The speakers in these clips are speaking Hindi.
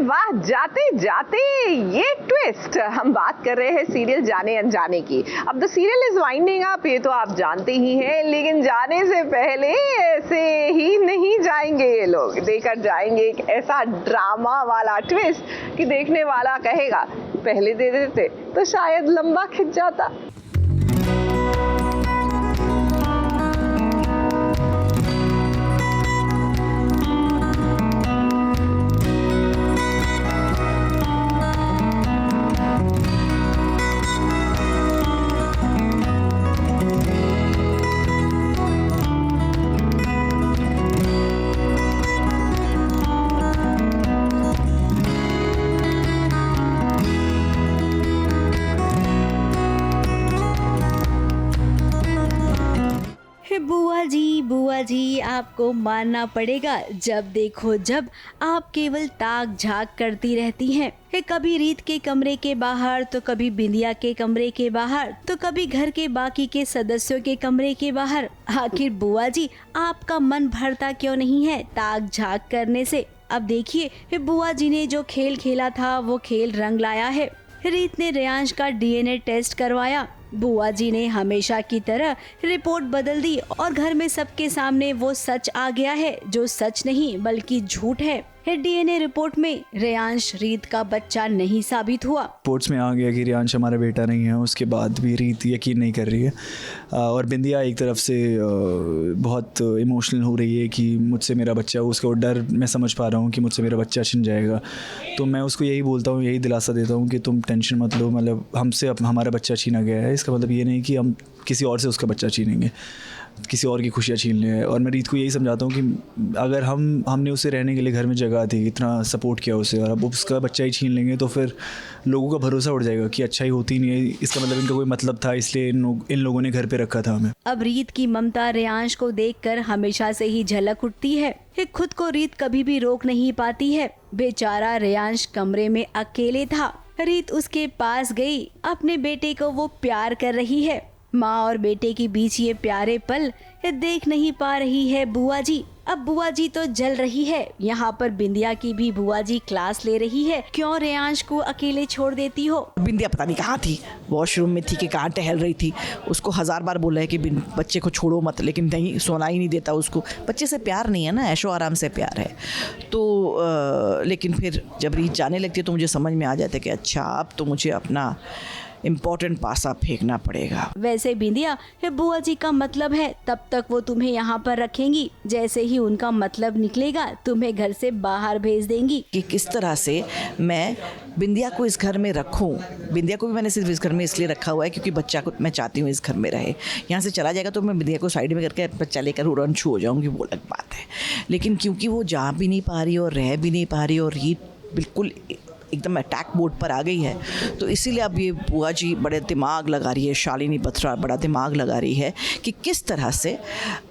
वाह, जाते जाते ये ट्विस्ट। हम बात कर रहे हैं सीरियल जाने अनजाने की। अब the serial is winding up, ये तो आप जानते ही हैं, लेकिन जाने से पहले ऐसे ही नहीं जाएंगे ये लोग। देकर जाएंगे एक ऐसा ड्रामा वाला ट्विस्ट कि देखने वाला कहेगा पहले दे देते तो शायद लंबा खिंच जाता। बुआ जी आपको मानना पड़ेगा, जब देखो जब आप केवल ताक झांक करती रहती हैं। कभी रीत के कमरे के बाहर तो कभी बिंदिया के कमरे के बाहर तो कभी घर के बाकी के सदस्यों के कमरे के बाहर। आखिर बुआ जी आपका मन भरता क्यों नहीं है ताक झांक करने से? अब देखिए बुआ जी ने जो खेल खेला था वो खेल रंग लाया है। रीत ने रेयांश का डीएनए टेस्ट करवाया, बुआ जी ने हमेशा की तरह रिपोर्ट बदल दी और घर में सबके सामने वो सच आ गया है जो सच नहीं बल्कि झूठ है। डीएनए रिपोर्ट में रेयांश रीत का बच्चा नहीं साबित हुआ। रिपोर्ट्स में आ गया कि रेयांश हमारा बेटा नहीं है, उसके बाद भी रीत यकीन नहीं कर रही है और बिंदिया एक तरफ से बहुत इमोशनल हो रही है कि मुझसे मेरा बच्चा, उसका डर मैं समझ पा रहा हूँ कि मुझसे मेरा बच्चा छिन जाएगा। तो मैं उसको यही बोलता हूँ, यही दिलासा देता हूँ कि तुम टेंशन मत लो, मतलब हमसे अब हमारा बच्चा छीना गया है, इसका मतलब ये नहीं कि हम किसी और से उसका बच्चा छीनेंगे, किसी और की खुशियाँ छीन लें। और मैं रीत को यही समझाता हूँ कि अगर हमने उसे रहने के लिए घर में जगह दी, इतना सपोर्ट किया उसे, और अब उसका बच्चा ही छीन लेंगे तो फिर लोगों का भरोसा उड़ जाएगा कि अच्छाई होती नहीं है, इसका मतलब इनका कोई मतलब था, इसलिए इन लोगों ने घर पे रखा था हमें। अब रीत की ममता रेयांश को देखकर हमेशा से ही झलक उठती है। खुद को रीत कभी भी रोक नहीं पाती है। बेचारा रेयांश कमरे में अकेले था, रीत उसके पास गई, अपने बेटे को वो प्यार कर रही है। माँ और बेटे के बीच ये प्यारे पल देख नहीं पा रही है बुआ जी। अब बुआ जी तो जल रही है। यहाँ पर बिंदिया की भी बुआ जी क्लास ले रही है, क्यों रेयांश को अकेले छोड़ देती हो? बिंदिया पता नहीं कहाँ थी, वॉशरूम में थी कि कहाँ टहल रही थी। उसको 1000 बार बोला है कि बच्चे को छोड़ो मत, लेकिन नहीं, सोना ही नहीं देता उसको। बच्चे से प्यार नहीं है ना, ऐशो आराम से प्यार है। तो लेकिन फिर जब रीत जाने लगती है तो मुझे समझ में आ जाता है कि अच्छा अब तो मुझे अपना इम्पोर्टेंट पासा फेंकना पड़ेगा। वैसे बिंदिया बुआ जी का मतलब है तब तक वो तुम्हें यहाँ पर रखेंगी, जैसे ही उनका मतलब निकलेगा तुम्हें घर से बाहर भेज देंगी। कि किस तरह से मैं बिंदिया को इस घर में रखूं। बिंदिया को भी मैंने सिर्फ इस घर में इसलिए रखा हुआ है क्योंकि बच्चा को मैं चाहती हूँ इस घर में रहे। यहाँ से चला जाएगा तो मैं बिंदिया को साइड में करके बच्चा लेकर उड़न छू हो जाऊँगी, वो अलग बात है। लेकिन क्योंकि वो जा भी नहीं पा रही और रह भी नहीं पा रही और रीत बिल्कुल एकदम अटैक मोड पर आ गई है, तो इसीलिए अब ये बुआ जी बड़े दिमाग लगा रही है, शालिनी बत्रा बड़ा दिमाग लगा रही है कि किस तरह से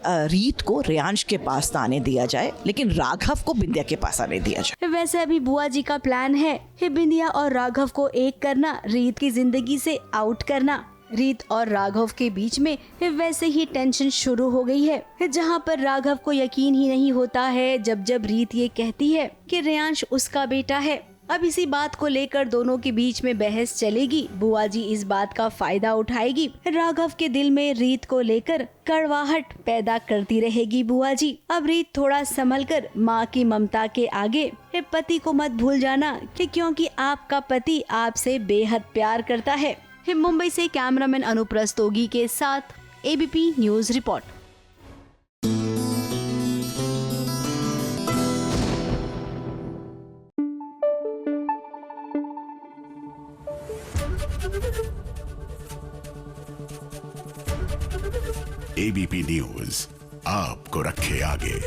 रीत को रेयांश के पास आने दिया जाए, लेकिन राघव को बिंदिया के पास आने दिया जाए। वैसे अभी बुआ जी का प्लान है बिंदिया और राघव को एक करना, रीत की जिंदगी से आउट करना। रीत और राघव के बीच में वैसे ही टेंशन शुरू हो गई है, जहाँ पर राघव को यकीन ही नहीं होता है जब जब रीत ये कहती है कि रेयांश उसका बेटा है। अब इसी बात को लेकर दोनों के बीच में बहस चलेगी। बुआ जी इस बात का फायदा उठाएगी, राघव के दिल में रीत को लेकर कड़वाहट पैदा करती रहेगी बुआ जी। अब रीत थोड़ा संभल कर माँ की ममता के आगे पति को मत भूल जाना कि क्योंकि आपका पति आपसे बेहद प्यार करता है। मुंबई से कैमरामैन अनुप रस्तोगी के साथ ABP news report. ABP news आपको रखे आगे।